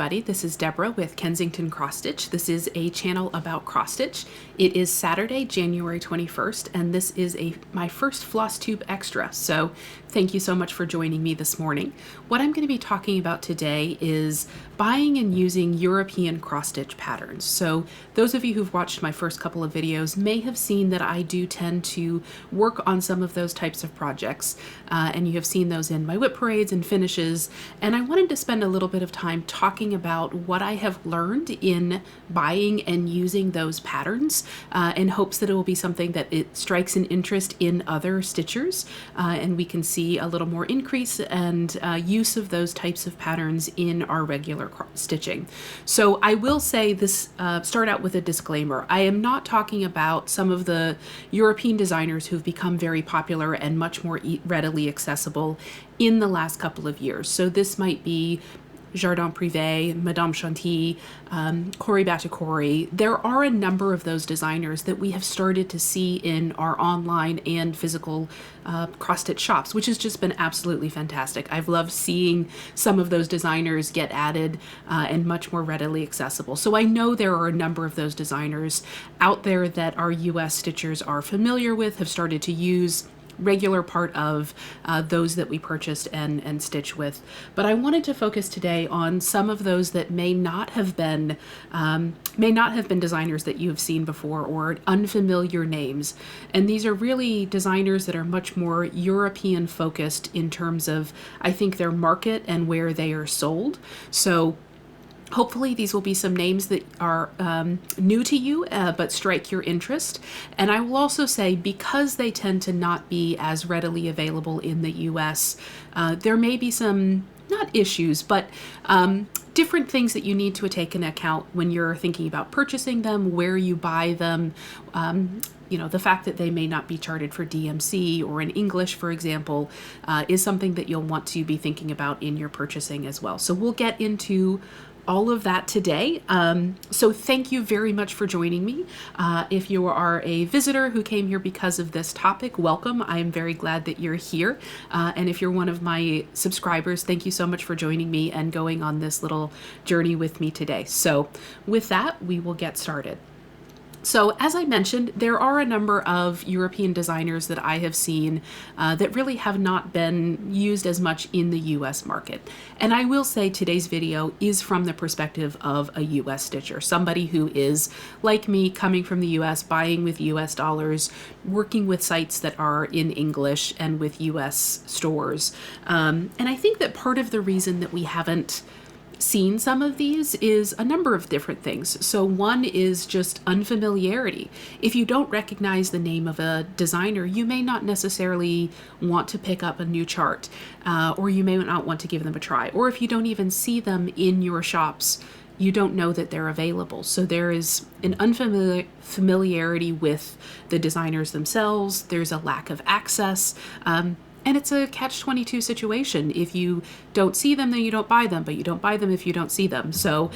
everybody. This is Deborah with Kensington Cross Stitch. This is a channel about cross stitch. It is Saturday, January 21st, and this is my first floss tube extra. So thank you so much for joining me this morning. What I'm going to be talking about today is buying and using European cross stitch patterns. So those of you who've watched my first couple of videos may have seen that I do tend to work on some of those types of projects, and you have seen those in my whip parades and finishes. And I wanted to spend a little bit of time talking about what I have learned in buying and using those patterns, in hopes that it will be something that it strikes an interest in other stitchers, and we can see a little more increase and use of those types of patterns in our regular stitching. So I will say this, start out with a disclaimer. I am not talking about some of the European designers who've become very popular and much more readily accessible in the last couple of years. So this might be Jardin Privé, Madame Chantilly, Cory Batacory. There are a number of those designers that we have started to see in our online and physical cross-stitch shops, which has just been absolutely fantastic. I've loved seeing some of those designers get added and much more readily accessible. So I know there are a number of those designers out there that our US stitchers are familiar with, have started to use, regular part of those that we purchased and stitch with. But I wanted to focus today on some of those that may not have been designers that you have seen before, or unfamiliar names. And these are really designers that are much more European focused in terms of, I think, their market and where they are sold. So hopefully these will be some names that are new to you, but strike your interest. And I will also say, because they tend to not be as readily available in the US, there may be some, not issues, but different things that you need to take into account when you're thinking about purchasing them, where you buy them. You know, the fact that they may not be charted for DMC or in English, for example, is something that you'll want to be thinking about in your purchasing as well. So we'll get into all of that today. So thank you very much for joining me. If you are a visitor who came here because of this topic, welcome. I am very glad that you're here. And if you're one of my subscribers, thank you so much for joining me and going on this little journey with me today. So with that, we will get started. So as I mentioned, there are a number of European designers that I have seen that really have not been used as much in the US market. And I will say today's video is from the perspective of a US stitcher, somebody who is like me, coming from the US, buying with US dollars, working with sites that are in English and with US stores. And I think that part of the reason that we haven't seen some of these is a number of different things. So one is just unfamiliarity. If you don't recognize the name of a designer, you may not necessarily want to pick up a new chart, or you may not want to give them a try. Or if you don't even see them in your shops, you don't know that they're available. So there is an unfamiliarity with the designers themselves. There's a lack of access. And it's a catch-22 situation. If you don't see them, then you don't buy them, but you don't buy them if you don't see them. So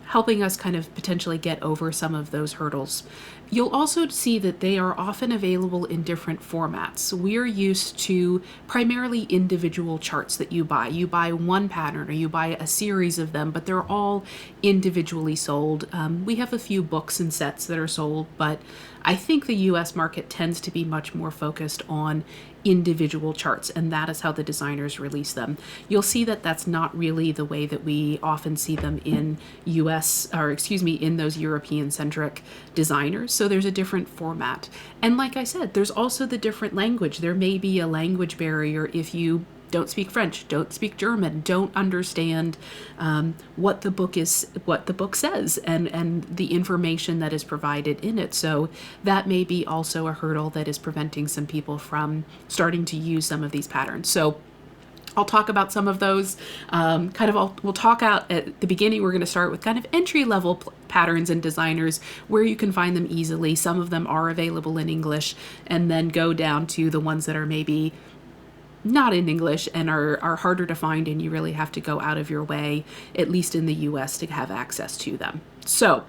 helping us kind of potentially get over some of those hurdles. You'll also see that they are often available in different formats. We're used to primarily individual charts that you buy. You buy one pattern or you buy a series of them, but they're all individually sold. We have a few books and sets that are sold, but I think the US market tends to be much more focused on individual charts, and that is how the designers release them. You'll see that that's not really the way that we often see them in in those European-centric designers. So there's a different format. And like I said, there's also the different language. There may be a language barrier if you don't speak French, don't speak German, don't understand what the book says, and the information that is provided in it. So that may be also a hurdle that is preventing some people from starting to use some of these patterns. So I'll talk about some of those. We'll talk out at the beginning. We're going to start with kind of entry-level patterns and designers where you can find them easily. Some of them are available in English, and then go down to the ones that are maybe not in English and are harder to find, and you really have to go out of your way, at least in the US, to have access to them. So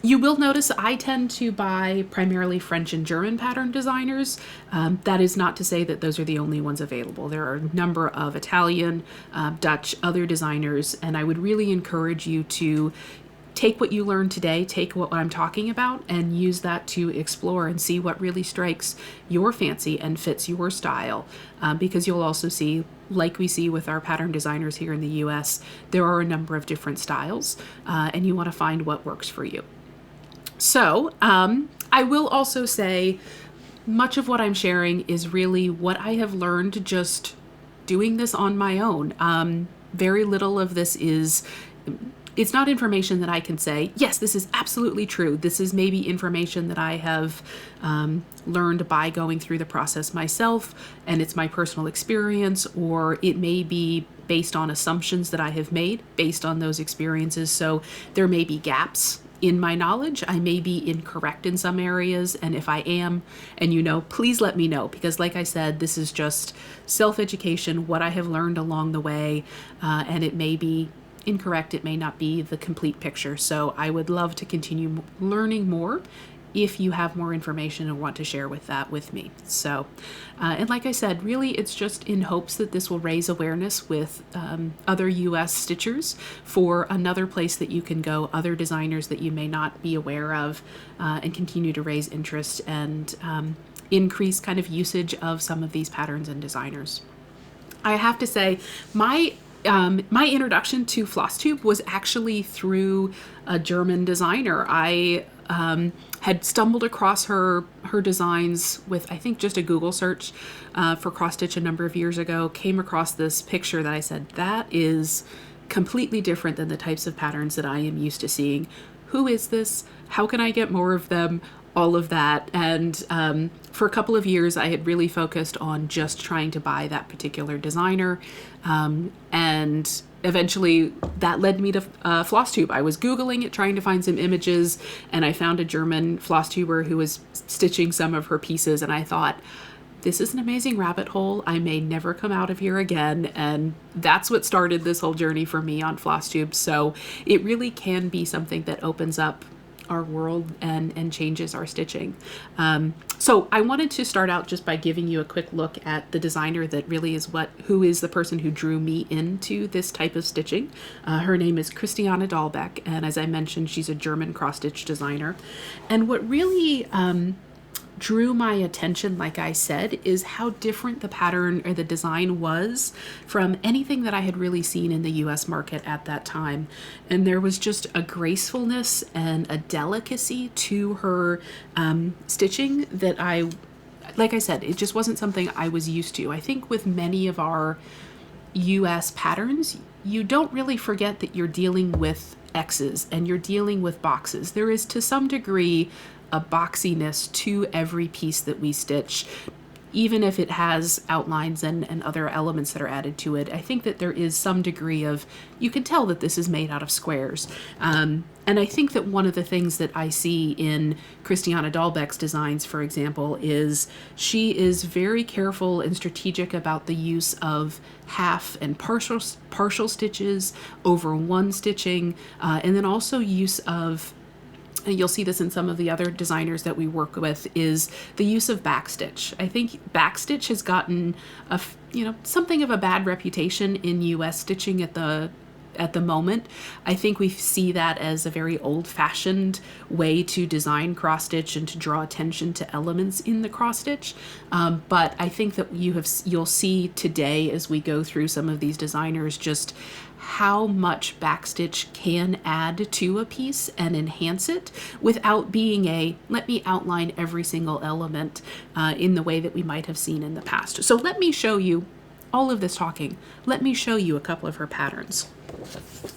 You will notice I tend to buy primarily French and German pattern designers. That is not to say that those are the only ones available. There are a number of Italian, Dutch, other designers, and I would really encourage you to take what you learned today, take what I'm talking about, and use that to explore and see what really strikes your fancy and fits your style. Because you'll also see, like we see with our pattern designers here in the US, there are a number of different styles, and you want to find what works for you. So I will also say much of what I'm sharing is really what I have learned just doing this on my own. Very little of this it's not information that I can say, yes, this is absolutely true. This is maybe information that I have learned by going through the process myself, and it's my personal experience, or it may be based on assumptions that I have made based on those experiences. So there may be gaps in my knowledge. I may be incorrect in some areas, and if I am, and you know, please let me know, because like I said, this is just self-education, what I have learned along the way, and it may be incorrect, it may not be the complete picture. So I would love to continue learning more if you have more information and want to share with me. So, and like I said, really it's just in hopes that this will raise awareness with other US stitchers for another place that you can go, other designers that you may not be aware of, and continue to raise interest and increase kind of usage of some of these patterns and designers. I have to say, my introduction to floss tube was actually through a German designer. I had stumbled across her designs with, I think, just a Google search for cross stitch a number of years ago, came across this picture that I said, that is completely different than the types of patterns that I am used to seeing. Who is this? How can I get more of them? All of that. And for a couple of years, I had really focused on just trying to buy that particular designer. And eventually that led me to floss tube. I was Googling it, trying to find some images, and I found a German floss tuber who was stitching some of her pieces. And I thought, this is an amazing rabbit hole. I may never come out of here again. And that's what started this whole journey for me on floss tube. So it really can be something that opens up our world and changes our stitching. So I wanted to start out just by giving you a quick look at the designer that really is who is the person who drew me into this type of stitching. Her name is Christiane Dahlbeck, and as I mentioned, she's a German cross-stitch designer. And what really drew my attention, like I said, is how different the pattern or the design was from anything that I had really seen in the US market at that time. And there was just a gracefulness and a delicacy to her stitching that like I said, it just wasn't something I was used to. I think with many of our US patterns, you don't really forget that you're dealing with X's and you're dealing with boxes. There is, to some degree, a boxiness to every piece that we stitch, even if it has outlines and other elements that are added to it. I think that there is some degree of, you can tell that this is made out of squares. And I think that one of the things that I see in Christiane Dahlbeck's designs, for example, is she is very careful and strategic about the use of half and partial stitches over one stitching, and then also use of, and you'll see this in some of the other designers that we work with, is the use of backstitch. I think backstitch has gotten something of a bad reputation in US stitching at the moment. I think we see that as a very old-fashioned way to design cross-stitch and to draw attention to elements in the cross-stitch. But I think that you'll see today as we go through some of these designers just how much backstitch can add to a piece and enhance it without being let me outline every single element in the way that we might have seen in the past. So let me show you all of this talking. Let me show you a couple of her patterns.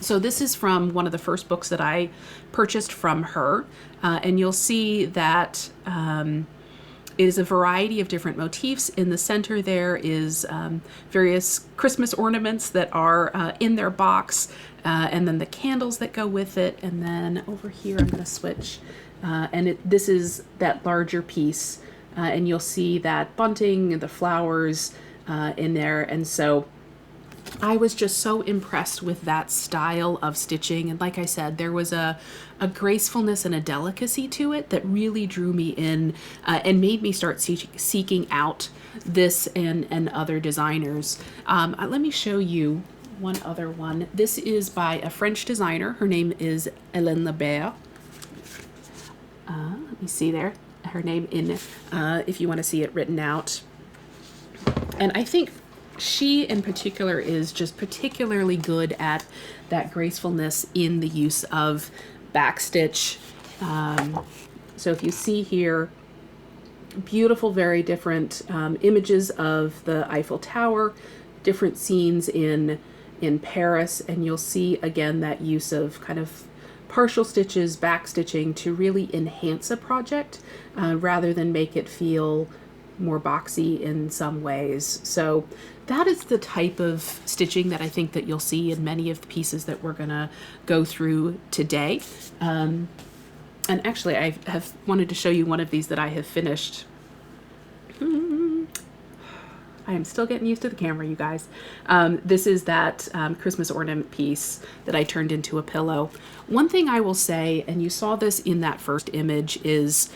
So this is from one of the first books that I purchased from her, and you'll see that it is a variety of different motifs. In the center there is various Christmas ornaments that are in their box, and then the candles that go with it. And then over here I'm going to switch, and this is that larger piece, and you'll see that bunting, the flowers in there. And so I was just so impressed with that style of stitching. And like I said, there was a gracefulness and a delicacy to it that really drew me in and made me start seeking out this and other designers. Let me show you one other one. This is by a French designer. Her name is Helene Le Berre. Let me see there. Her name in, if you want to see it written out. And I think she in particular is just particularly good at that gracefulness in the use of backstitch. So if you see here, beautiful, very different images of the Eiffel Tower, different scenes in Paris, and you'll see again that use of kind of partial stitches, back stitching to really enhance a project rather than make it feel more boxy in some ways. So that is the type of stitching that I think that you'll see in many of the pieces that we're gonna go through today. And actually I have wanted to show you one of these that I have finished. I am still getting used to the camera, you guys. This is that Christmas ornament piece that I turned into a pillow. One thing I will say, and you saw this in that first image, is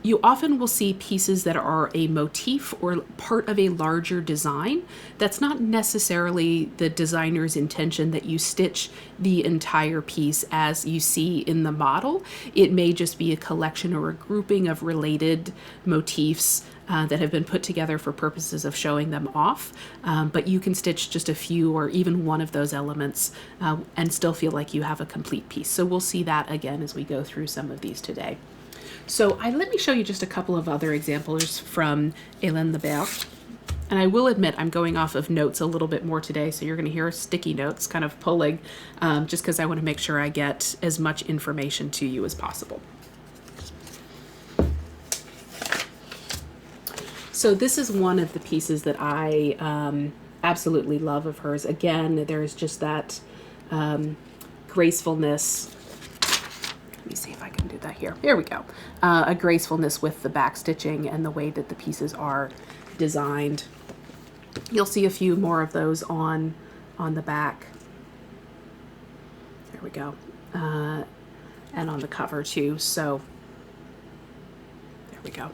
you often will see pieces that are a motif or part of a larger design. That's not necessarily the designer's intention that you stitch the entire piece as you see in the model. It may just be a collection or a grouping of related motifs that have been put together for purposes of showing them off, but you can stitch just a few or even one of those elements and still feel like you have a complete piece. So we'll see that again as we go through some of these today. So let me show you just a couple of other examples from Helene Le Berre. And I will admit I'm going off of notes a little bit more today, so you're going to hear sticky notes kind of pulling just because I want to make sure I get as much information to you as possible. So this is one of the pieces that I absolutely love of hers. Again, there's just that gracefulness. Let me see if I can do that here. Here we go. A gracefulness with the back stitching and the way that the pieces are designed. You'll see a few more of those on the back. There we go. And on the cover too. So there we go.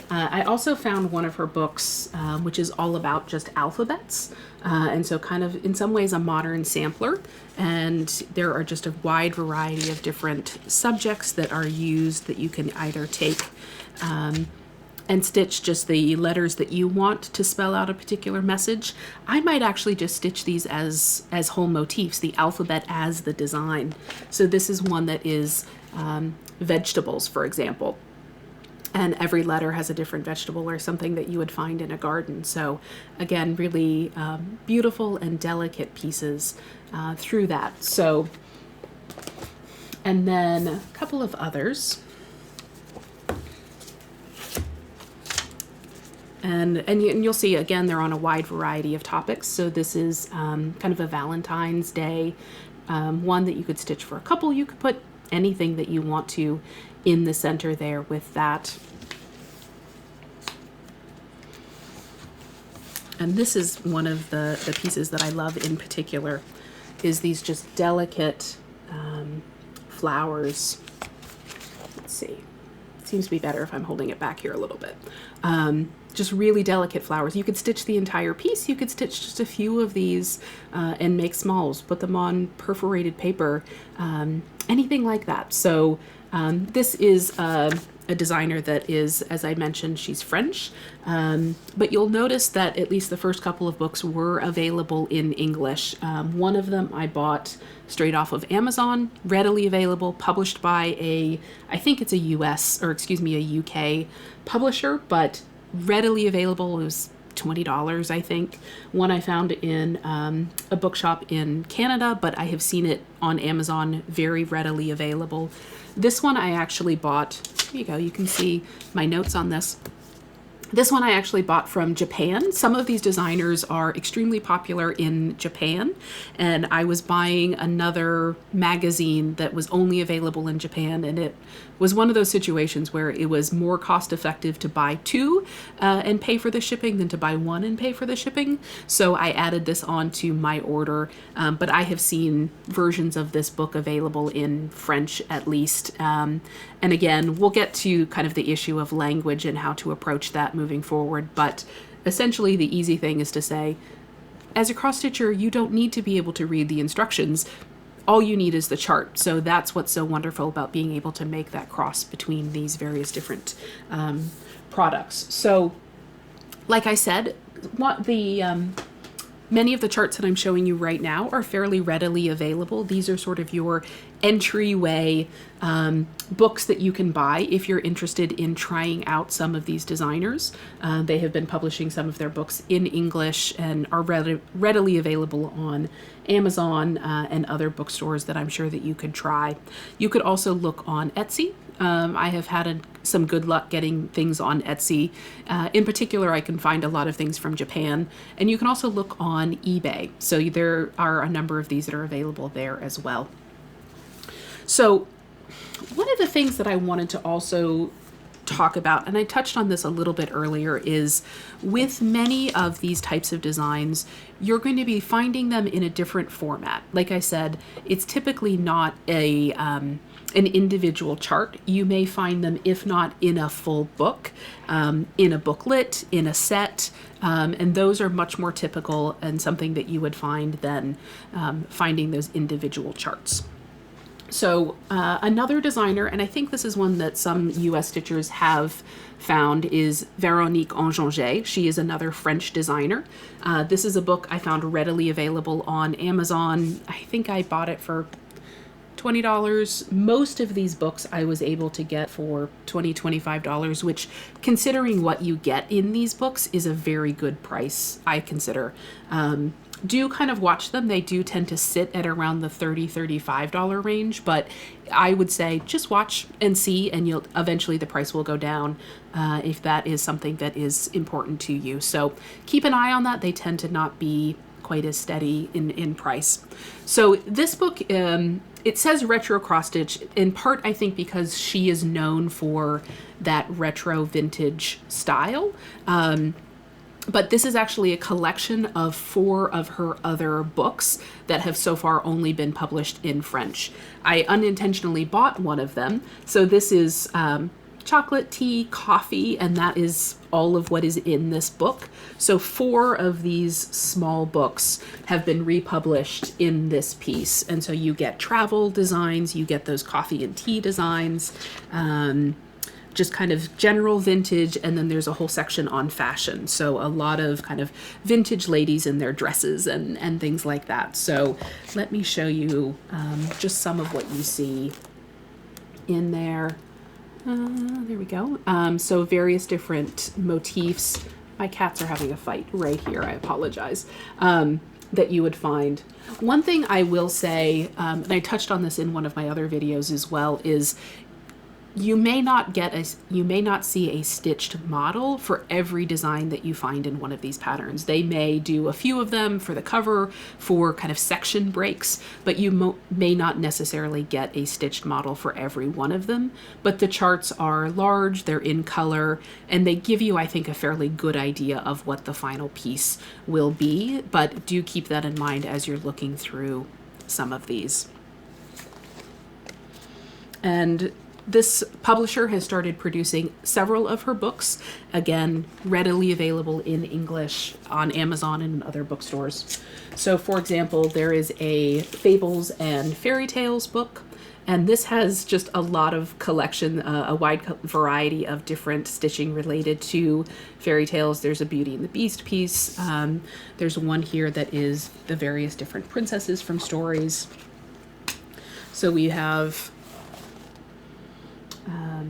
I also found one of her books, which is all about just alphabets. And so kind of in some ways a modern sampler. And there are just a wide variety of different subjects that are used that you can either take and stitch just the letters that you want to spell out a particular message. I might actually just stitch these as whole motifs, the alphabet as the design. So this is one that is vegetables, for example. And every letter has a different vegetable or something that you would find in a garden. So again, really beautiful and delicate pieces through that. So, and then a couple of others. And you'll see, again, they're on a wide variety of topics. So this is kind of a Valentine's Day one that you could stitch for a couple. You could put anything that you want to in the center there with that. And this is one of the pieces that I love in particular, is these just delicate flowers. Let's see. It seems to be better if I'm holding it back here a little bit. Just really delicate flowers. You could stitch the entire piece. You could stitch just a few of these and make smalls, put them on perforated paper, anything like that. So this is a designer that is, as I mentioned, she's French, but you'll notice that at least the first couple of books were available in English. One of them I bought straight off of Amazon, readily available, published by I think it's a a UK publisher, but readily available. It was $20, I think. One I found in a bookshop in Canada, but I have seen it on Amazon, very readily available. This one I actually bought. Here you go. You can see my notes on this. This one I actually bought from Japan. Some of these designers are extremely popular in Japan, and I was buying another magazine that was only available in Japan, and it was one of those situations where it was more cost effective to buy two and pay for the shipping than to buy one and pay for the shipping. So I added this onto my order, but I have seen versions of this book available in French at least. And again, we'll get to kind of the issue of language and how to approach that moving forward. But essentially the easy thing is to say, as a cross stitcher, you don't need to be able to read the instructions. All you need is the chart. So that's what's so wonderful about being able to make that cross between these various different products. So like I said, many of the charts that I'm showing you right now are fairly readily available. These are sort of your entryway books that you can buy if you're interested in trying out some of these designers. They have been publishing some of their books in English and are readily available on Amazon and other bookstores that I'm sure that you could try. You could also look on Etsy. I have had some good luck getting things on Etsy. In particular, I can find a lot of things from Japan. And you can also look on eBay. So there are a number of these that are available there as well. So one of the things that I wanted to also talk about, and I touched on this a little bit earlier, is with many of these types of designs, you're going to be finding them in a different format. Like I said, it's typically not an individual chart. You may find them, if not in a full book, in a booklet, in a set, and those are much more typical and something that you would find than finding those individual charts. So another designer, and I think this is one that some US stitchers have found, is Veronique Enginger. She is another French designer. This is a book I found readily available on Amazon. I think I bought it for $20. Most of these books I was able to get for $20, $25, which, considering what you get in these books, is a very good price, I consider. Do kind of watch them. They do tend to sit at around the $30, $35 range, but I would say just watch and see, and eventually the price will go down if that is something that is important to you. So keep an eye on that. They tend to not be quite as steady in price. So this book, it says retro cross stitch, in part I think because she is known for that retro vintage style. But this is actually a collection of 4 of her other books that have so far only been published in French. I unintentionally bought one of them. So this is chocolate, tea, coffee, and that is all of what is in this book. So 4 of these small books have been republished in this piece. And so you get travel designs, you get those coffee and tea designs, just kind of general vintage, and then there's a whole section on fashion. So a lot of kind of vintage ladies in their dresses and things like that. So let me show you just some of what you see in there. There we go. So various different motifs. My cats are having a fight right here. I apologize. That you would find. One thing I will say, and I touched on this in one of my other videos as well, is you may not see a stitched model for every design that you find in one of these patterns. They may do a few of them for the cover, for kind of section breaks, but you may not necessarily get a stitched model for every one of them. But the charts are large, they're in color, and they give you, I think, a fairly good idea of what the final piece will be. But do keep that in mind as you're looking through some of these. And this publisher has started producing several of her books, again, readily available in English on Amazon and other bookstores. So, for example, there is a Fables and Fairy Tales book, and this has just a lot of collection, a wide variety of different stitching related to fairy tales. There's a Beauty and the Beast piece. There's one here that is the various different princesses from stories. So we have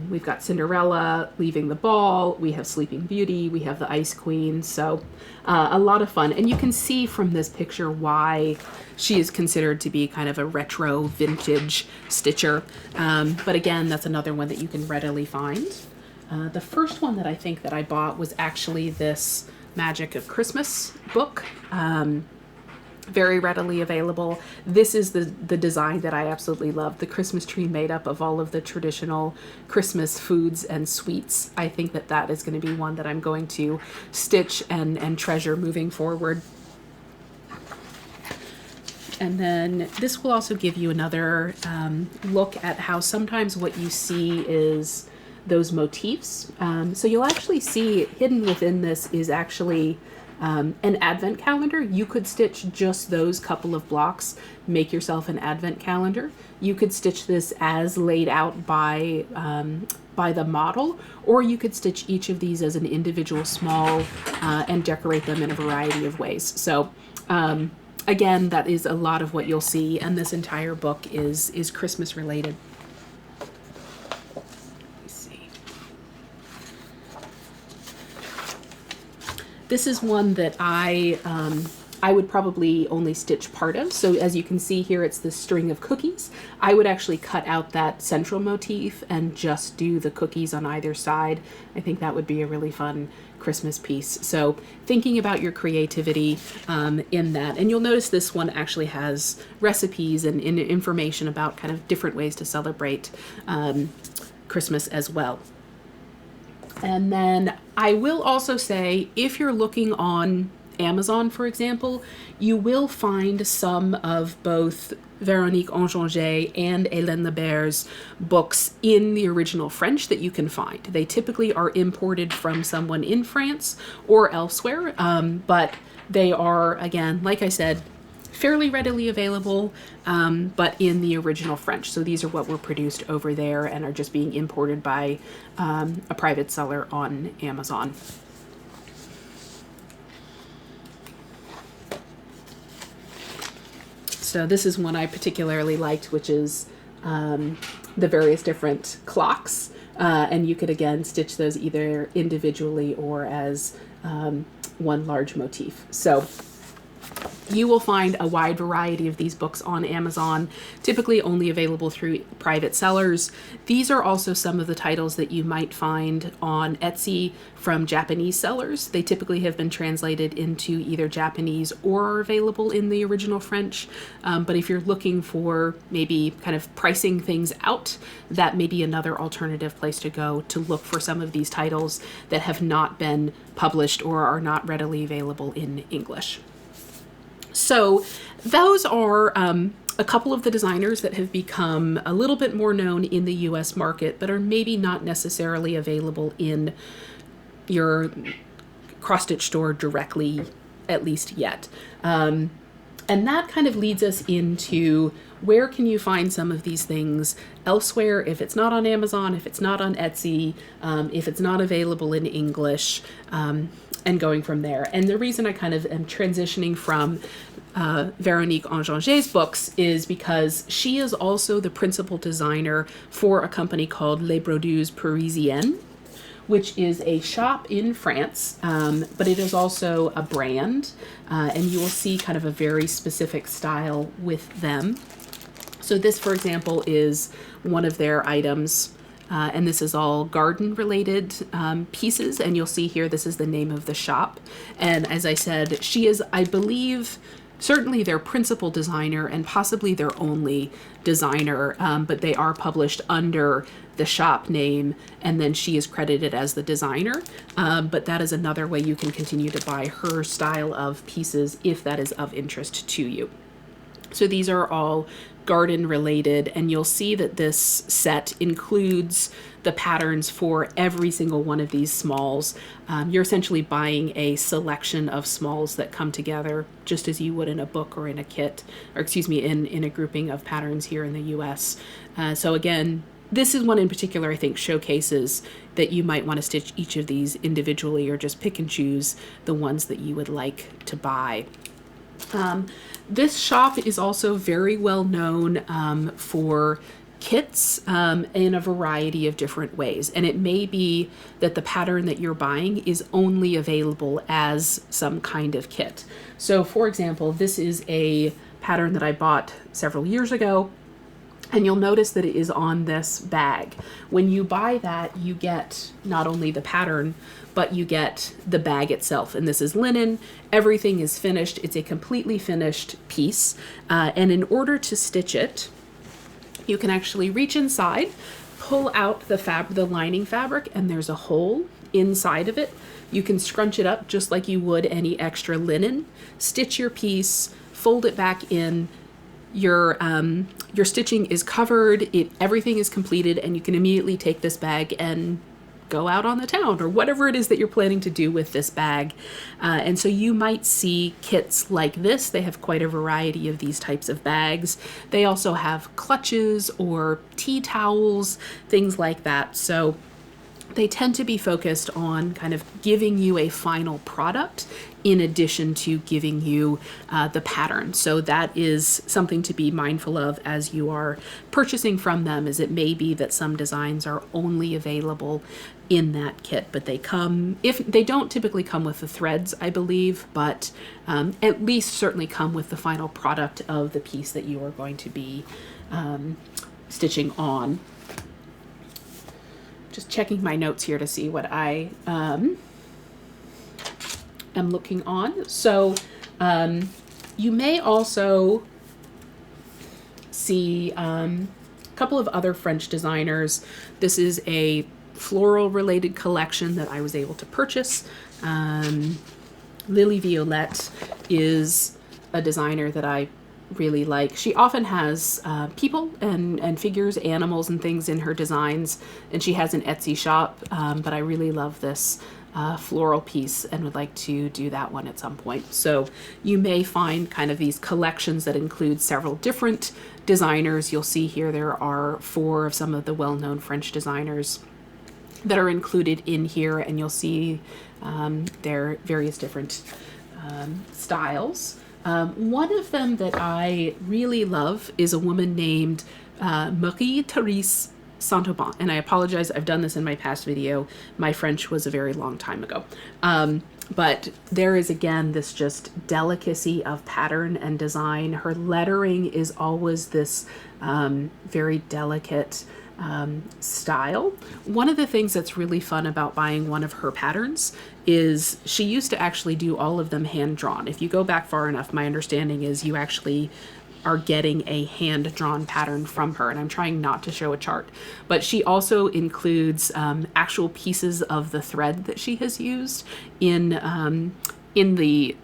we've got Cinderella leaving the ball, we have Sleeping Beauty, we have the Ice Queen, so a lot of fun. And you can see from this picture why she is considered to be kind of a retro vintage stitcher. But again, that's another one that you can readily find. The first one that I think that I bought was actually this Magic of Christmas book. Very readily available. This is the design that I absolutely love. The Christmas tree made up of all of the traditional Christmas foods and sweets. I think that that is going to be one that I'm going to stitch and treasure moving forward. And then this will also give you another look at how sometimes what you see is those motifs. So you'll actually see hidden within this is actually an advent calendar. You could stitch just those couple of blocks, make yourself an advent calendar. You could stitch this as laid out by the model, or you could stitch each of these as an individual small and decorate them in a variety of ways. So again, that is a lot of what you'll see, and this entire book is Christmas related. This is one that I would probably only stitch part of. So as you can see here, it's this string of cookies. I would actually cut out that central motif and just do the cookies on either side. I think that would be a really fun Christmas piece. So thinking about your creativity in that. And you'll notice this one actually has recipes and information about kind of different ways to celebrate Christmas as well. And then I will also say, if you're looking on Amazon, for example, you will find some of both Veronique Enginger and Helene Le Berre's books in the original French that you can find. They typically are imported from someone in France or elsewhere, but they are, again, like I said, fairly readily available, but in the original French. So these are what were produced over there and are just being imported by a private seller on Amazon. So this is one I particularly liked, which is the various different clocks. And you could, again, stitch those either individually or as one large motif. So you will find a wide variety of these books on Amazon, typically only available through private sellers. These are also some of the titles that you might find on Etsy from Japanese sellers. They typically have been translated into either Japanese or are available in the original French. But if you're looking for maybe kind of pricing things out, that may be another alternative place to go to look for some of these titles that have not been published or are not readily available in English. So those are a couple of the designers that have become a little bit more known in the US market, but are maybe not necessarily available in your cross-stitch store directly, at least yet. And that kind of leads us into where can you find some of these things elsewhere if it's not on Amazon, if it's not on Etsy, if it's not available in English, and going from there. And the reason I kind of am transitioning from Veronique Enginger's books is because she is also the principal designer for a company called Les Broderies Parisiennes, which is a shop in France, but it is also a brand, and you will see kind of a very specific style with them. So this, for example, is one of their items, and this is all garden-related pieces, and you'll see here this is the name of the shop. And as I said, she is, I believe, certainly their principal designer and possibly their only designer, but they are published under the shop name, and then she is credited as the designer. But that is another way you can continue to buy her style of pieces if that is of interest to you. So these are all garden related, and you'll see that this set includes the patterns for every single one of these smalls. You're essentially buying a selection of smalls that come together just as you would in a book or in a kit, or excuse me, in a grouping of patterns here in the US. So again, this is one in particular I think showcases that you might want to stitch each of these individually or just pick and choose the ones that you would like to buy. This shop is also very well known for kits in a variety of different ways. And it may be that the pattern that you're buying is only available as some kind of kit. So for example, this is a pattern that I bought several years ago. And you'll notice that it is on this bag. When you buy that, you get not only the pattern, but you get the bag itself. And this is linen. Everything is finished. It's a completely finished piece. And in order to stitch it, you can actually reach inside, pull out the lining fabric, and there's a hole inside of it. You can scrunch it up just like you would any extra linen, stitch your piece, fold it back in. Your stitching is covered, everything is completed, and you can immediately take this bag and go out on the town or whatever it is that you're planning to do with this bag. And so you might see kits like this. They have quite a variety of these types of bags. They also have clutches or tea towels, things like that. So they tend to be focused on kind of giving you a final product in addition to giving you the pattern. So that is something to be mindful of as you are purchasing from them, as it may be that some designs are only available in that kit, but they don't typically come with the threads, I believe, but at least certainly come with the final product of the piece that you are going to be stitching on. Just checking my notes here to see what I am looking on. So you may also see a couple of other French designers. This is a floral related collection that I was able to purchase. Lily Violette is a designer that I really like. She often has people and figures, animals and things in her designs, and she has an Etsy shop, but I really love this floral piece and would like to do that one at some point. So you may find kind of these collections that include several different designers. You'll see here there are 4 of some of the well-known French designers that are included in here, and you'll see their various different styles. One of them that I really love is a woman named Marie-Therese Saint-Aubin, and I apologize, I've done this in my past video. My French was a very long time ago. But there is, again, this just delicacy of pattern and design. Her lettering is always this very delicate style. One of the things that's really fun about buying one of her patterns is she used to actually do all of them hand drawn. If you go back far enough, my understanding is you actually are getting a hand drawn pattern from her, and I'm trying not to show a chart, but she also includes actual pieces of the thread that she has used in the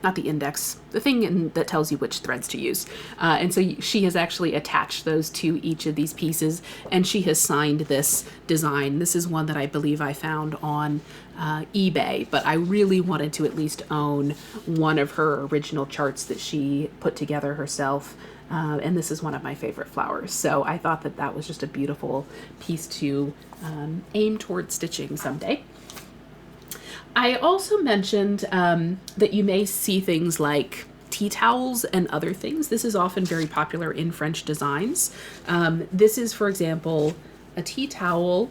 not the index, the thing that tells you which threads to use. And so she has actually attached those to each of these pieces, and she has signed this design. This is one that I believe I found on eBay, but I really wanted to at least own one of her original charts that she put together herself. And this is one of my favorite flowers. So I thought that that was just a beautiful piece to aim toward stitching someday. I also mentioned that you may see things like tea towels and other things. This is often very popular in French designs. This is, for example, a tea towel,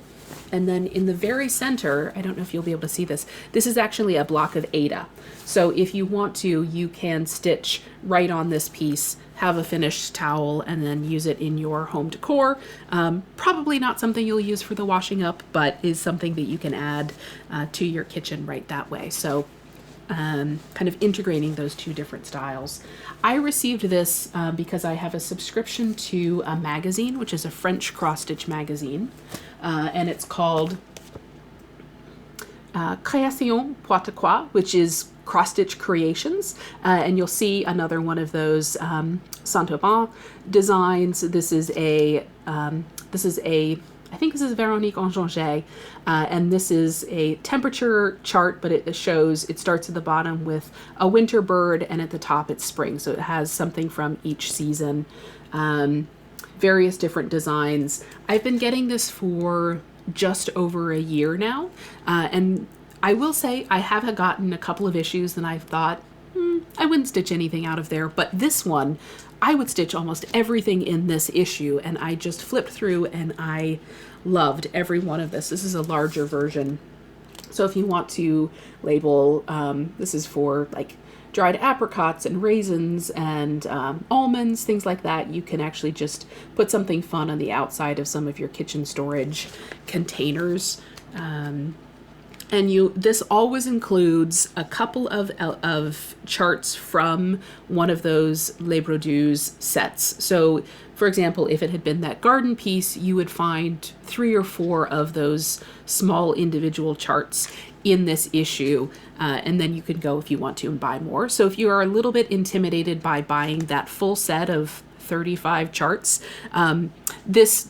and then in the very center, I don't know if you'll be able to see this, this is actually a block of Aida. So if you want to, you can stitch right on this piece, have a finished towel, and then use it in your home decor. Probably not something you'll use for the washing up, but is something that you can add to your kitchen right that way. So kind of integrating those two different styles. I received this because I have a subscription to a magazine, which is a French cross-stitch magazine, and it's called Création Croix, which is cross-stitch creations, and you'll see another one of those Saint-Aubin designs. This is a I think this is Veronique Enginger, and this is a temperature chart, but it starts at the bottom with a winter bird, and at the top it's spring, so it has something from each season, various different designs. I've been getting this for just over a year now, and I will say I have gotten a couple of issues and I've thought, I wouldn't stitch anything out of there, but this one, I would stitch almost everything in this issue, and I just flipped through and I loved every one of this. This is a larger version. So if you want to label, this is for like dried apricots and raisins and almonds, things like that, you can actually just put something fun on the outside of some of your kitchen storage containers. And this always includes a couple of charts from one of those Les Produits sets. So, for example, if it had been that garden piece, you would find 3 or 4 of those small individual charts in this issue, and then you can go if you want to and buy more. So if you are a little bit intimidated by buying that full set of 35 charts, this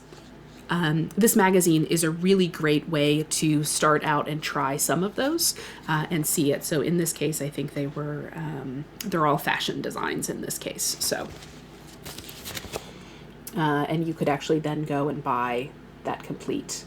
magazine is a really great way to start out and try some of those and see it. So in this case, I think they're all fashion designs in this case. So, and you could actually then go and buy that complete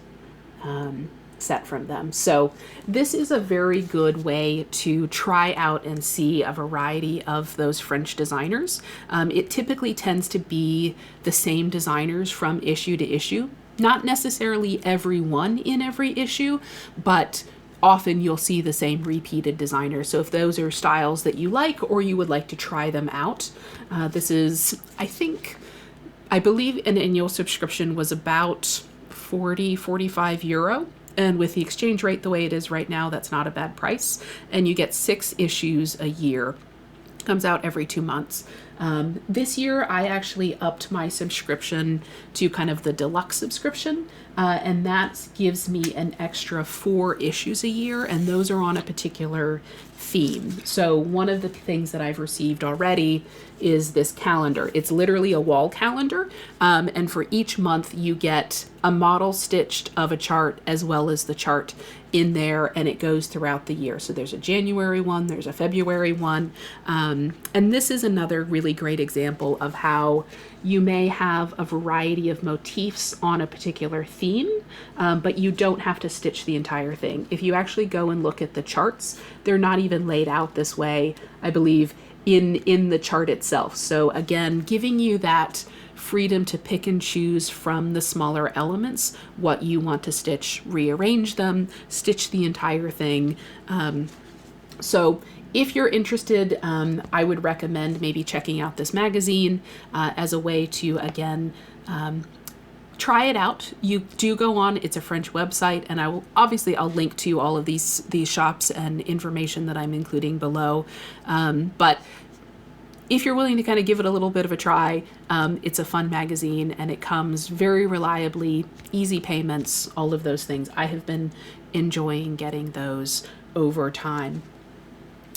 set from them. So this is a very good way to try out and see a variety of those French designers. It typically tends to be the same designers from issue to issue. Not necessarily every one in every issue, but often you'll see the same repeated designers. So if those are styles that you like or you would like to try them out, this is, I believe an annual subscription was about 45 euro. And with the exchange rate the way it is right now, that's not a bad price. And you get 6 issues a year. Comes out every 2 months. This year, I actually upped my subscription to kind of the deluxe subscription, and that gives me an extra 4 issues a year, and those are on a particular theme. So one of the things that I've received already is this calendar. It's literally a wall calendar, and for each month you get a model stitched of a chart as well as the chart in there, and it goes throughout the year. So there's a January one, there's a February one, and this is another really great example of how you may have a variety of motifs on a particular theme, but you don't have to stitch the entire thing. If you actually go and look at the charts, they're not even laid out this way, I believe, in the chart itself. So again, giving you that freedom to pick and choose from the smaller elements what you want to stitch, rearrange them, stitch the entire thing. So if you're interested, I would recommend maybe checking out this magazine as a way to, again, try it out. You do go on, it's a French website, and I'll link to all of these shops and information that I'm including below. But if you're willing to kind of give it a little bit of a try, it's a fun magazine and it comes very reliably, easy payments, all of those things. I have been enjoying getting those over time.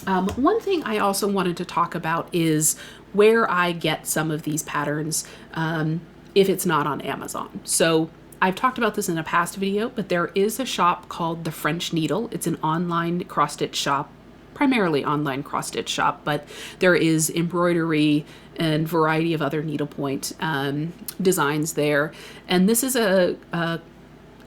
One thing I also wanted to talk about is where I get some of these patterns if it's not on Amazon. So I've talked about this in a past video, but there is a shop called The French Needle. It's an online cross-stitch shop, primarily online cross-stitch shop, but there is embroidery and variety of other needlepoint designs there. And this is a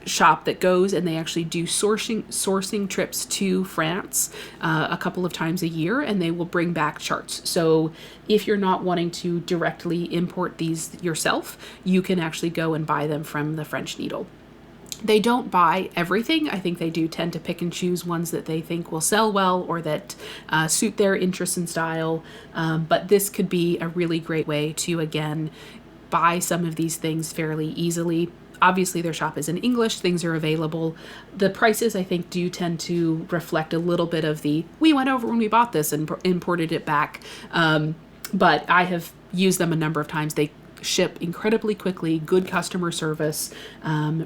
shop that goes and they actually do sourcing trips to France a couple of times a year, and they will bring back charts. So if you're not wanting to directly import these yourself, you can actually go and buy them from the French Needle. They don't buy everything. I think they do tend to pick and choose ones that they think will sell well or that suit their interest and style. But this could be a really great way to, again, buy some of these things fairly easily. Obviously, their shop is in English. Things are available. The prices, I think, do tend to reflect a little bit of we went over when we bought this and imported it back. But I have used them a number of times. They ship incredibly quickly, good customer service,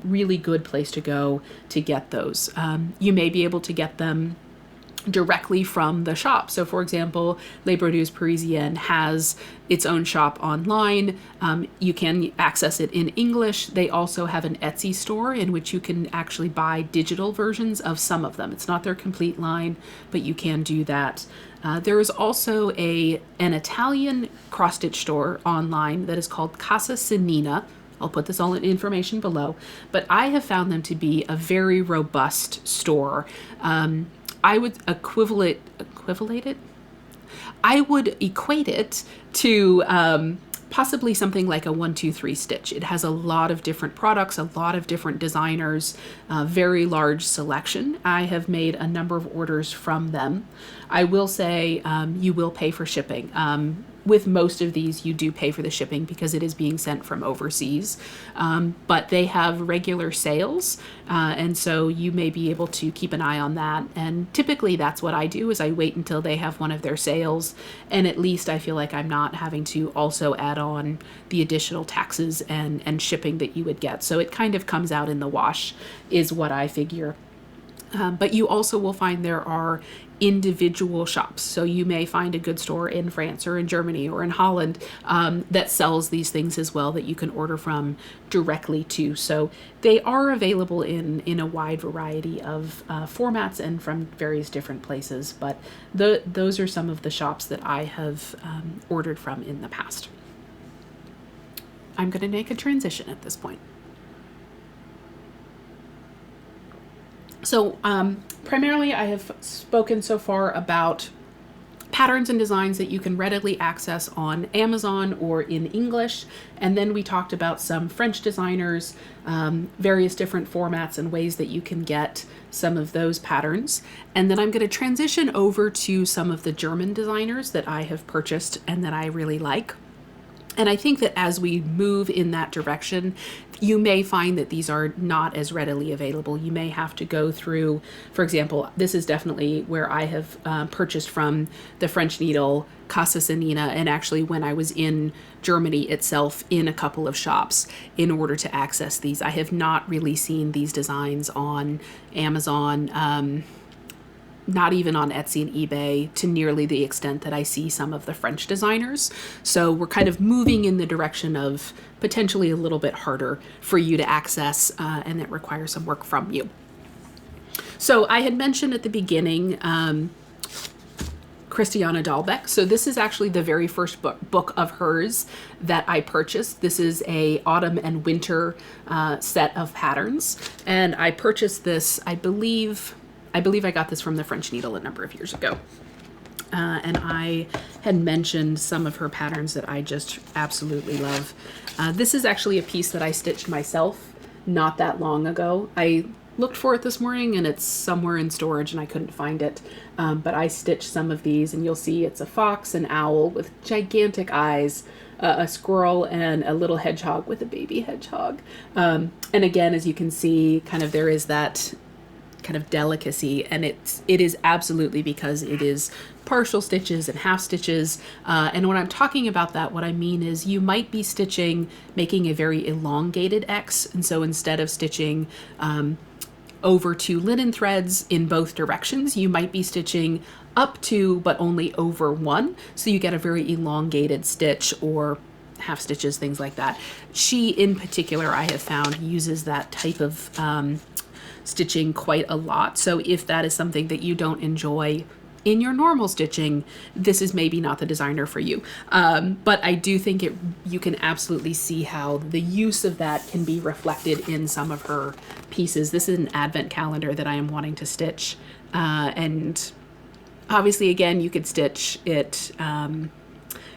really good place to go to get those. You may be able to get them directly from the shop. So for example, Les Produits Parisiennes has its own shop online. You can access it in English. They also have an Etsy store in which you can actually buy digital versions of some of them. It's not their complete line, but you can do that. There is also an Italian cross-stitch store online that is called Casa Senina. I'll put this all in information below, but I have found them to be a very robust store. I would equate it to possibly something like a 1-2-3 stitch. It has a lot of different products, a lot of different designers, very large selection. I have made a number of orders from them. I will say you will pay for shipping. With most of these, you do pay for the shipping because it is being sent from overseas. But they have regular sales, and so you may be able to keep an eye on that. And typically that's what I do, is I wait until they have one of their sales, and at least I feel like I'm not having to also add on the additional taxes and shipping that you would get. So it kind of comes out in the wash, is what I figure. But you also will find there are individual shops. So you may find a good store in France or in Germany or in Holland that sells these things as well, that you can order from directly to. So they are available in a wide variety of formats and from various different places. But those are some of the shops that I have ordered from in the past. I'm going to make a transition at this point. So primarily I have spoken so far about patterns and designs that you can readily access on Amazon or in English. And then we talked about some French designers, various different formats and ways that you can get some of those patterns. And then I'm going to transition over to some of the German designers that I have purchased and that I really like. And I think that as we move in that direction, you may find that these are not as readily available. You may have to go through, for example, this is definitely where I have purchased from the French needle, Casa Sanina, and actually when I was in Germany itself in a couple of shops in order to access these. I have not really seen these designs on Amazon, not even on Etsy and eBay, to nearly the extent that I see some of the French designers. So we're kind of moving in the direction of potentially a little bit harder for you to access, and it requires some work from you. So I had mentioned at the beginning Christiane Dahlbeck. So this is actually the very first book of hers that I purchased. This is a autumn and winter set of patterns, and I purchased this, I believe I got this from the French needle a number of years ago. And I had mentioned some of her patterns that I just absolutely love. This is actually a piece that I stitched myself not that long ago. I looked for it this morning and it's somewhere in storage and I couldn't find it. But I stitched some of these, and you'll see it's a fox, an owl with gigantic eyes, a squirrel, and a little hedgehog with a baby hedgehog. And again, as you can see, kind of there is that kind of delicacy, and it is absolutely because it is partial stitches and half stitches. And when I'm talking about that, what I mean is you might be stitching, making a very elongated X. And so instead of stitching over 2 linen threads in both directions, you might be stitching up to, but only over 1. So you get a very elongated stitch, or half stitches, things like that. She in particular, I have found, uses that type of stitching quite a lot. So if that is something that you don't enjoy in your normal stitching, this is maybe not the designer for you. But I do think you can absolutely see how the use of that can be reflected in some of her pieces. This is an advent calendar that I am wanting to stitch. And obviously, again, you could stitch it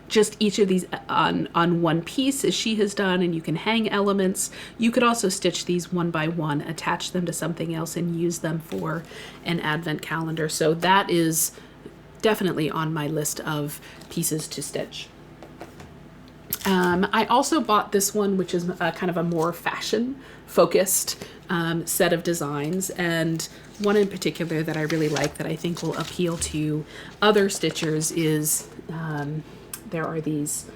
just each of these on one piece, as she has done, and you can hang elements. You could also stitch these one by one, attach them to something else, and use them for an advent calendar. So that is definitely on my list of pieces to stitch. I also bought this one, which is kind of a more fashion focused set of designs, and one in particular that I really like that I think will appeal to other stitchers is there are these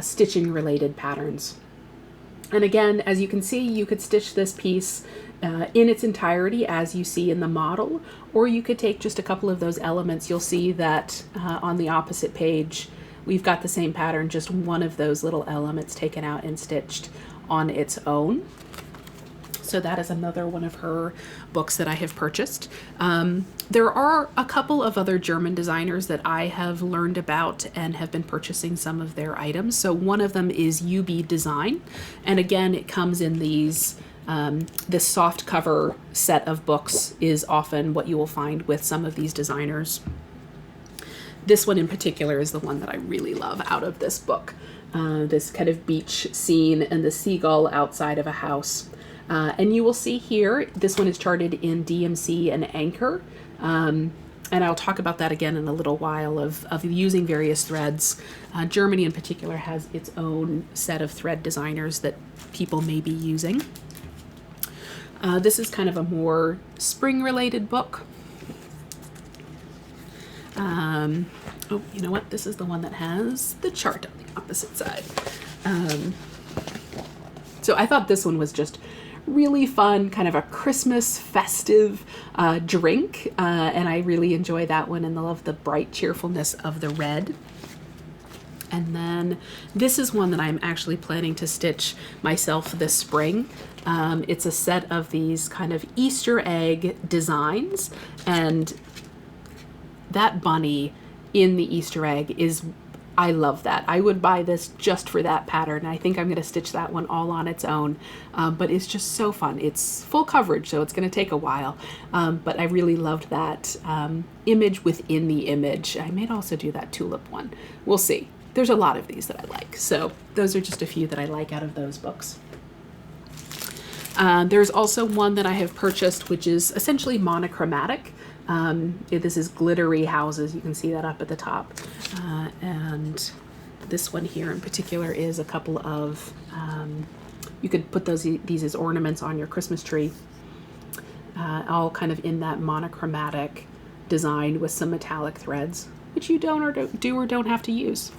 stitching related patterns. And again, as you can see, you could stitch this piece in its entirety as you see in the model, or you could take just a couple of those elements. You'll see that on the opposite page, we've got the same pattern, just one of those little elements taken out and stitched on its own. So that is another one of her books that I have purchased. There are a couple of other German designers that I have learned about and have been purchasing some of their items. So one of them is UB Design. And again, it comes in these, this soft cover set of books is often what you will find with some of these designers. This one in particular is the one that I really love out of this book. this kind of beach scene and the seagull outside of a house. And you will see here, this one is charted in DMC and Anchor. And I'll talk about that again in a little while of using various threads. Germany in particular has its own set of thread designers that people may be using. This is kind of a more spring-related book. Oh, you know what? This is the one that has the chart on the opposite side. So I thought this one was just really fun, kind of a Christmas festive drink. And I really enjoy that one and love the bright cheerfulness of the red. And then this is one that I'm actually planning to stitch myself this spring. It's a set of these kind of Easter egg designs, and that bunny in the Easter egg is, I love that. I would buy this just for that pattern. I think I'm going to stitch that one all on its own, but it's just so fun. It's full coverage, so it's going to take a while, but I really loved that image within the image. I may also do that tulip one. We'll see. There's a lot of these that I like, so those are just a few that I like out of those books. There's also one that I have purchased, which is essentially monochromatic. This is glittery houses. You can see that up at the top. And this one here in particular is a couple of, you could put these as ornaments on your Christmas tree, all kind of in that monochromatic design with some metallic threads, which you don't have to use.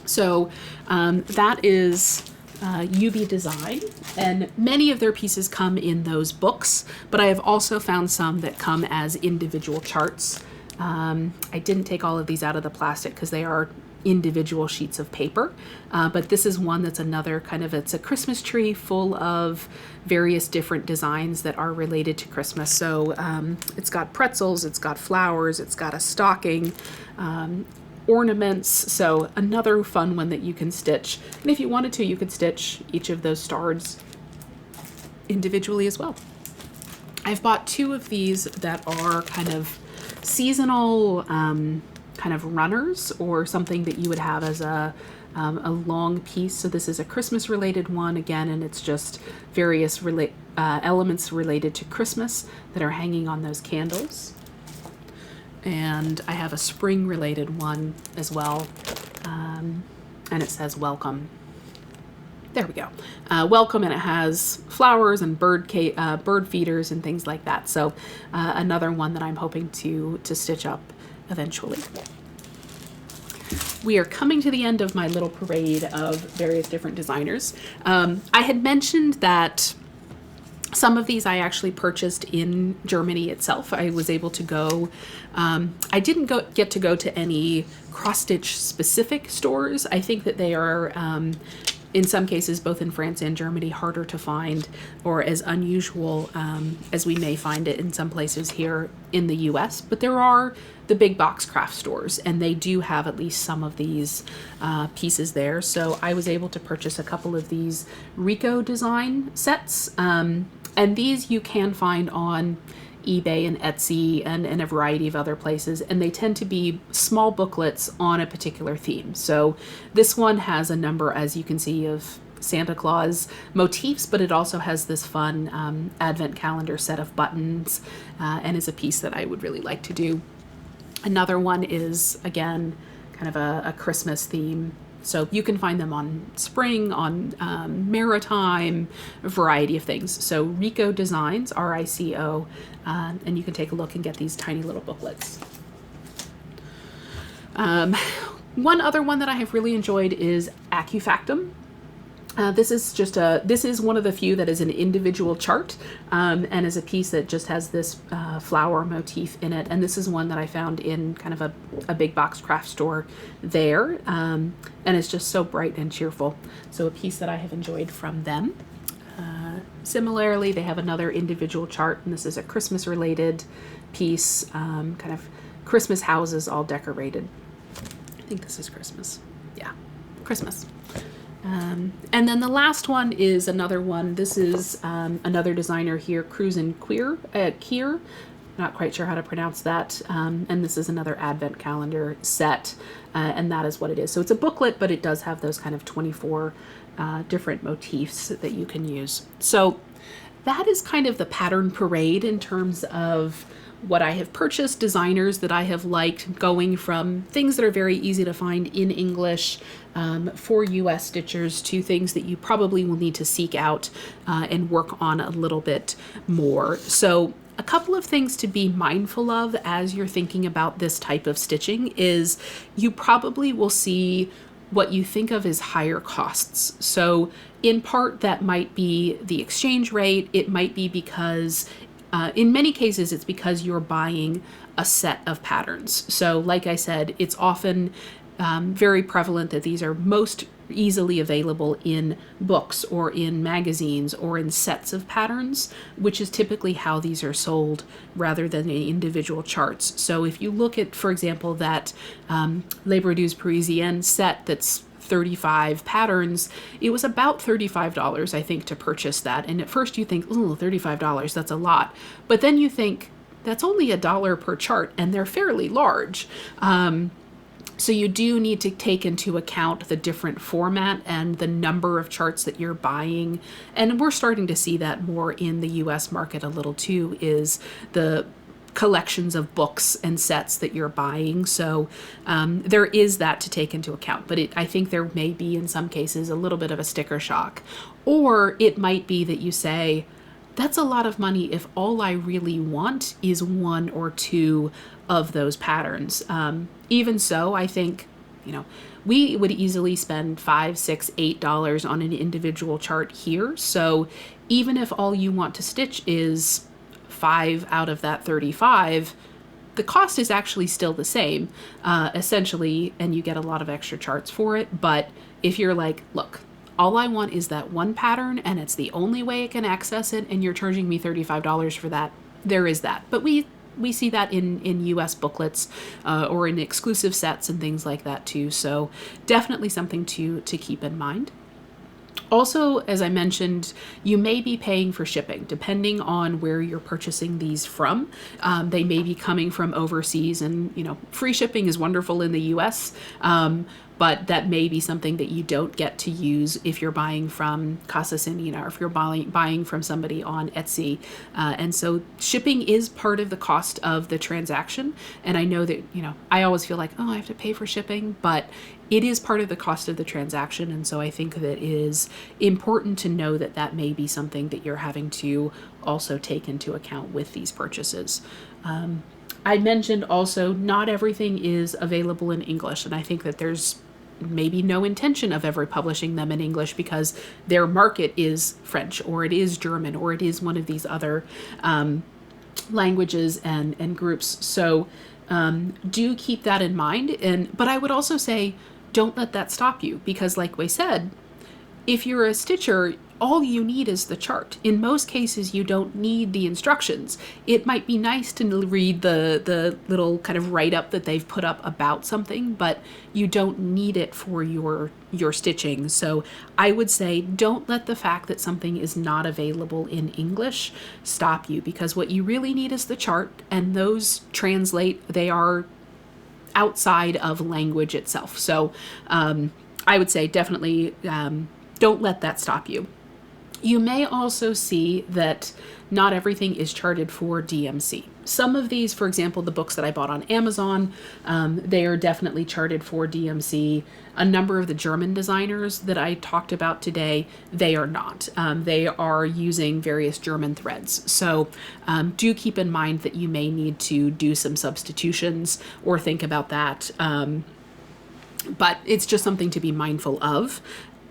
So that is UB Design, and many of their pieces come in those books, but I have also found some that come as individual charts. I didn't take all of these out of the plastic because they are individual sheets of paper, but this is one that's another kind of, it's a Christmas tree full of various different designs that are related to Christmas. So it's got pretzels, it's got flowers, it's got a stocking, ornaments, so another fun one that you can stitch. And if you wanted to, you could stitch each of those stars individually as well. I've bought two of these that are kind of seasonal kind of runners, or something that you would have as a long piece. So this is a Christmas related one again, and it's just various elements related to Christmas that are hanging on those candles. And I have a spring related one as well, and it says welcome. There we go. Welcome, and it has flowers and bird feeders and things like that. So another one that I'm hoping to stitch up eventually. We are coming to the end of my little parade of various different designers. I had mentioned that some of these I actually purchased in Germany itself. I was able to go, I didn't get to go to any cross-stitch specific stores. I think that they are, in some cases, both in France and Germany, harder to find, or as unusual as we may find it in some places here in the US. But there are the big box craft stores, and they do have at least some of these pieces there. So I was able to purchase a couple of these RICO design sets. And these you can find on eBay and Etsy and a variety of other places, and they tend to be small booklets on a particular theme. So this one has a number, as you can see, of Santa Claus motifs, but it also has this fun advent calendar set of buttons, and is a piece that I would really like to do. Another one is, again, kind of a Christmas theme. So you can find them on spring, on maritime, a variety of things. So RICO Designs, RICO, and you can take a look and get these tiny little booklets. One other one that I have really enjoyed is Acufactum. This is one of the few that is an individual chart, and is a piece that just has this flower motif in it. And this is one that I found in kind of a big box craft store there, and it's just so bright and cheerful. So a piece that I have enjoyed from them. Similarly, they have another individual chart, and this is a Christmas related piece, kind of Christmas houses all decorated. I think this is Christmas. Yeah, Christmas. And then the last one is another one. This is another designer here, Kier. not quite sure how to pronounce that. And this is another advent calendar set, and that is what it is. So it's a booklet, but it does have those kind of 24 different motifs that you can use. So that is kind of the pattern parade in terms of what I have purchased, designers that I have liked, going from things that are very easy to find in English for US stitchers to things that you probably will need to seek out and work on a little bit more. So a couple of things to be mindful of as you're thinking about this type of stitching is you probably will see what you think of as higher costs. So in part that might be the exchange rate. It might be because in many cases it's because you're buying a set of patterns. So like I said, it's often very prevalent that these are most easily available in books or in magazines or in sets of patterns, which is typically how these are sold rather than in individual charts. So if you look at, for example, that Les Brodeuses Parisiennes set that's 35 patterns, it was about $35, I think, to purchase that. And at first you think, oh, $35, that's a lot. But then you think, that's only $1 per chart, and they're fairly large. So you do need to take into account the different format and the number of charts that you're buying. And we're starting to see that more in the US market a little too, is the collections of books and sets that you're buying. So there is that to take into account. But I think there may be, in some cases, a little bit of a sticker shock. Or it might be that you say, that's a lot of money if all I really want is one or two of those patterns. Even so, I think, we would easily spend $5, $6, $8 on an individual chart here. So even if all you want to stitch is 5 out of that 35, the cost is actually still the same, essentially, and you get a lot of extra charts for it. But if you're like, look, all I want is that one pattern and it's the only way I can access it, and you're charging me $35 for that, there is that. But we see that in US booklets or in exclusive sets and things like that too. So definitely something to keep in mind. Also, as I mentioned, you may be paying for shipping depending on where you're purchasing these from. They may be coming from overseas, and free shipping is wonderful in the US. But that may be something that you don't get to use if you're buying from Casa Sandina or if you're buying from somebody on Etsy. And so shipping is part of the cost of the transaction. And I know that, I always feel like, oh, I have to pay for shipping, but it is part of the cost of the transaction. And so I think that it is important to know that that may be something that you're having to also take into account with these purchases. I mentioned also not everything is available in English, and I think that there's maybe no intention of ever publishing them in English because their market is French, or it is German, or it is one of these other languages and groups. So do keep that in mind. But I would also say, don't let that stop you, because like we said, if you're a stitcher, all you need is the chart. In most cases, you don't need the instructions. It might be nice to read the little kind of write-up that they've put up about something, but you don't need it for your stitching. So I would say don't let the fact that something is not available in English stop you, because what you really need is the chart, and those translate, they are outside of language itself. So I would say definitely don't let that stop you. You may also see that not everything is charted for DMC. Some of these, for example, the books that I bought on Amazon, they are definitely charted for DMC. A number of the German designers that I talked about today, they are not. They are using various German threads. So do keep in mind that you may need to do some substitutions or think about that. But it's just something to be mindful of.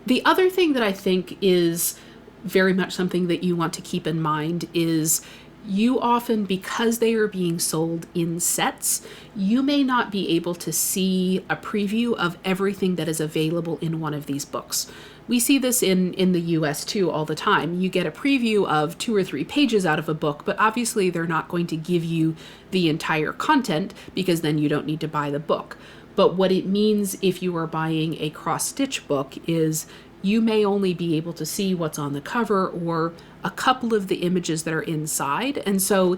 The other thing that I think is very much something that you want to keep in mind is you often, because they are being sold in sets, you may not be able to see a preview of everything that is available in one of these books. We see this in the US too all the time. You get a preview of 2 or 3 pages out of a book, but obviously they're not going to give you the entire content, because then you don't need to buy the book. But what it means if you are buying a cross-stitch book is you may only be able to see what's on the cover or a couple of the images that are inside. And so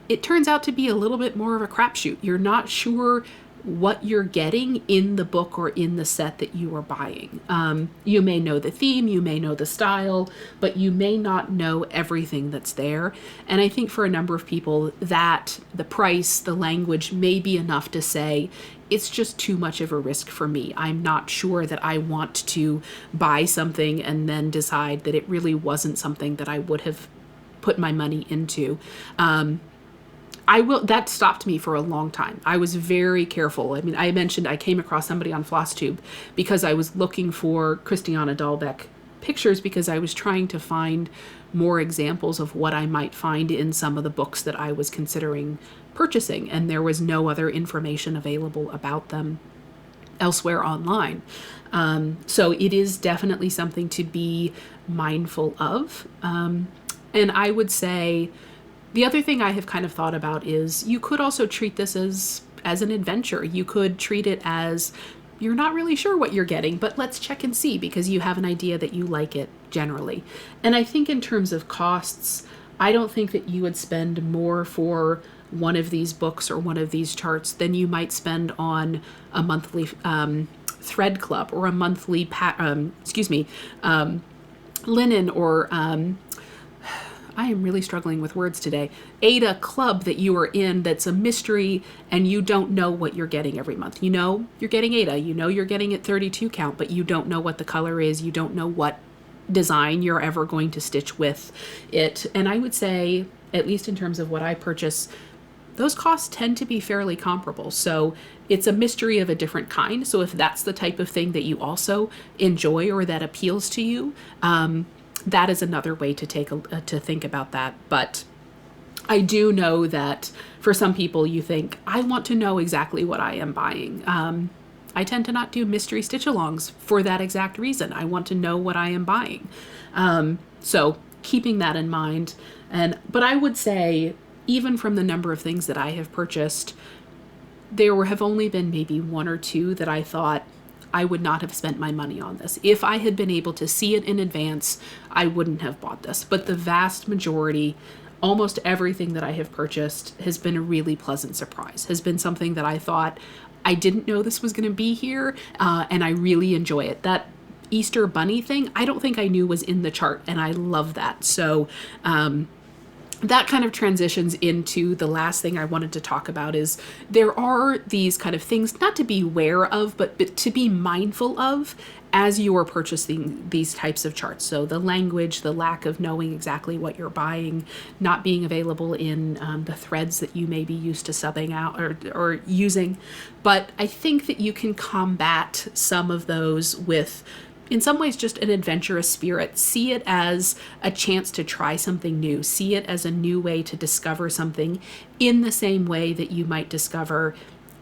it turns out to be a little bit more of a crapshoot. You're not sure what you're getting in the book or in the set that you are buying. You may know the theme, you may know the style, but you may not know everything that's there. And I think for a number of people that the price, the language may be enough to say, it's just too much of a risk for me. I'm not sure that I want to buy something and then decide that it really wasn't something that I would have put my money into. That stopped me for a long time. I was very careful. I mean, I mentioned I came across somebody on FlossTube because I was looking for Christiane Dahlbeck pictures because I was trying to find more examples of what I might find in some of the books that I was considering purchasing, and there was no other information available about them elsewhere online. So it is definitely something to be mindful of. And I would say the other thing I have kind of thought about is you could also treat this as an adventure. You could treat it as you're not really sure what you're getting, but let's check and see because you have an idea that you like it generally. And I think in terms of costs, I don't think that you would spend more for one of these books or one of these charts than you might spend on a monthly thread club or a monthly linen or I am really struggling with words today. Ada club that you are in that's a mystery and you don't know what you're getting every month. You know you're getting Ada, you know you're getting it 32 count, but you don't know what the color is, you don't know what design you're ever going to stitch with it. And I would say, at least in terms of what I purchase, those costs tend to be fairly comparable. So it's a mystery of a different kind. So if that's the type of thing that you also enjoy or that appeals to you, that is another way to to think about that. But I do know that for some people you think, I want to know exactly what I am buying. I tend to not do mystery stitch-alongs for that exact reason. I want to know what I am buying. So keeping that in mind. But I would say, even from the number of things that I have purchased, there have only been maybe one or two that I thought, I would not have spent my money on this. If I had been able to see it in advance, I wouldn't have bought this. But the vast majority, almost everything that I have purchased has been a really pleasant surprise, has been something that I thought, I didn't know this was going to be here, and I really enjoy it. That Easter bunny thing, I don't think I knew was in the chart, and I love that. So that kind of transitions into the last thing I wanted to talk about is there are these kind of things not to be aware of, but to be mindful of as you are purchasing these types of charts. So the language, the lack of knowing exactly what you're buying, not being available in the threads that you may be used to subbing out or using. But I think that you can combat some of those with, in some ways, just an adventurous spirit. See it as a chance to try something new. See it as a new way to discover something in the same way that you might discover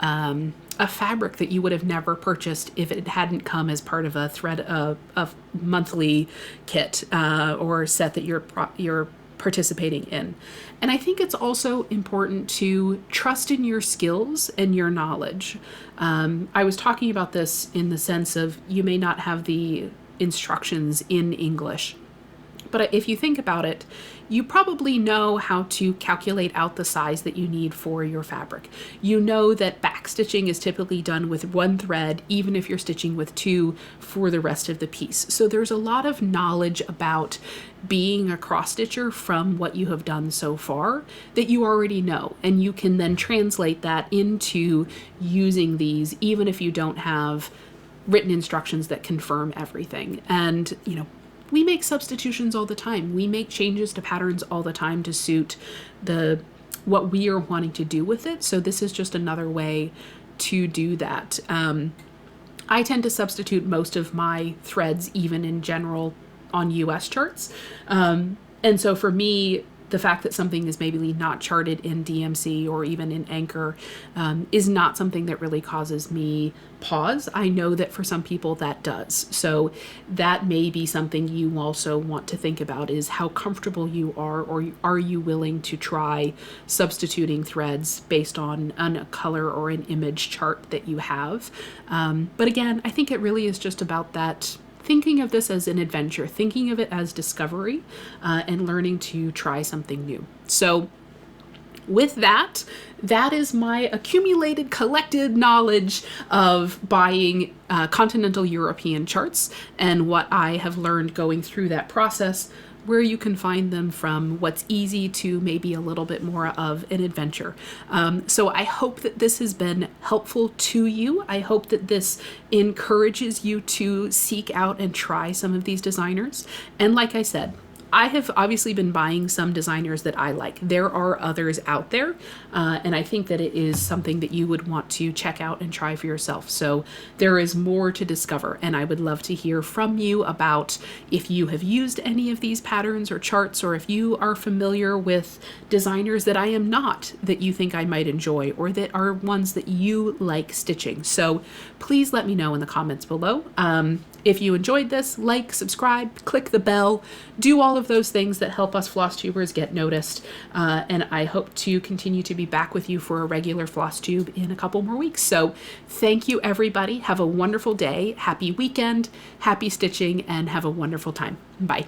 a fabric that you would have never purchased if it hadn't come as part of a thread of monthly kit or set that you're participating in. And I think it's also important to trust in your skills and your knowledge. I was talking about this in the sense of you may not have the instructions in English, but if you think about it, you probably know how to calculate out the size that you need for your fabric. You know that backstitching is typically done with one thread, even if you're stitching with two for the rest of the piece. So there's a lot of knowledge about being a cross-stitcher from what you have done so far that you already know. And you can then translate that into using these, even if you don't have written instructions that confirm everything. And, we make substitutions all the time. We make changes to patterns all the time to suit what we are wanting to do with it. So this is just another way to do that. I tend to substitute most of my threads, even in general, on US charts. And so for me, the fact that something is maybe not charted in DMC or even in Anchor is not something that really causes me pause. I know that for some people that does. So that may be something you also want to think about, is how comfortable you are, or are you willing to try substituting threads based on a color or an image chart that you have. But again, I think it really is just about that, thinking of this as an adventure, thinking of it as discovery, and learning to try something new. So with that, that is my accumulated, collected knowledge of buying continental European charts and what I have learned going through that process, where you can find them from what's easy to maybe a little bit more of an adventure. So I hope that this has been helpful to you. I hope that this encourages you to seek out and try some of these designers. And like I said, I have obviously been buying some designers that I like. There are others out there, and I think that it is something that you would want to check out and try for yourself. So there is more to discover, and I would love to hear from you about if you have used any of these patterns or charts, or if you are familiar with designers that I am not that you think I might enjoy, or that are ones that you like stitching. So please let me know in the comments below. If you enjoyed this, like, subscribe, click the bell, do all of those things that help us floss tubers get noticed. And I hope to continue to be back with you for a regular floss tube in a couple more weeks. So thank you, everybody. Have a wonderful day. Happy weekend, happy stitching, and have a wonderful time. Bye.